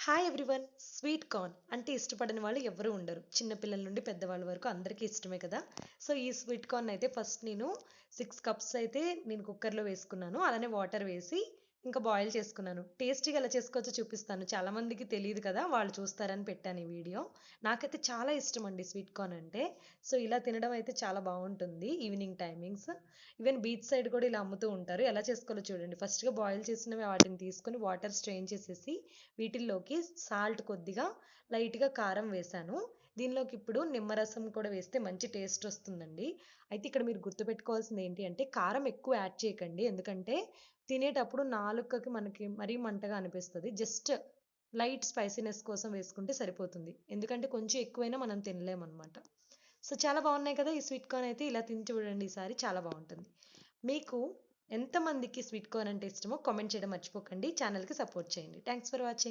Hi everyone. Sweet corn అంటే ఇష్టపడని వాళ్ళు ఎవరు ఉండరు. చిన్న పిల్లల నుండి పెద్దవాళ్ళ వరకు అందరికీ ఇష్టమే కదా. సో ఈ స్వీట్ కార్న్ అయితే ఫస్ట్ నేను 6 కప్స్ అయితే నేను కుక్కర్లో వేసుకున్నాను. అలానే వాటర్ వేసి ఇంకా బాయిల్ చేసుకున్నాను. టేస్టీగా ఎలా చేసుకోవచ్చో చూపిస్తాను. చాలా మందికి తెలియదు కదా, వాళ్ళు చూస్తారని పెట్టాను ఈ వీడియో. నాకైతే చాలా ఇష్టం అండి స్వీట్ కార్న్ అంటే. సో ఇలా తినడం అయితే చాలా బాగుంటుంది evening timings. Even beach side కూడా ఇలా అమ్ముతూ ఉంటారు. ఎలా చేసుకోవాలో చూడండి. ఫస్ట్గా బాయిల్ చేసినవి వాటిని తీసుకొని వాటర్ స్ట్రెయిన్ చేసేసి వీటిల్లోకి సాల్ట్ కొద్దిగా, లైట్గా కారం వేశాను. దీనిలోకి ఇప్పుడు నిమ్మరసం కూడా వేస్తే మంచి టేస్ట్ వస్తుందండి. అయితే ఇక్కడ మీరు గుర్తుపెట్టుకోవాల్సింది ఏంటి అంటే కారం ఎక్కువ యాడ్ చేయకండి. ఎందుకంటే తినేటప్పుడు నాలుకకి మనకి మరీ మంటగా అనిపిస్తుంది. జస్ట్ లైట్ స్పైసీనెస్ కోసం వేసుకుంటే సరిపోతుంది. ఎందుకంటే కొంచెం ఎక్కువైనా మనం తినలేమన్నమాట. సో చాలా బాగున్నాయి కదా ఈ స్వీట్ కార్న్ అయితే. ఇలా తిని చూడండి ఈసారి, చాలా బాగుంటుంది. మీకు ఎంతమందికి స్వీట్ కార్న్ అంటే ఇష్టమో కామెంట్ చేయడం మర్చిపోకండి. ఛానల్కి సపోర్ట్ చేయండి. Thanks for watching.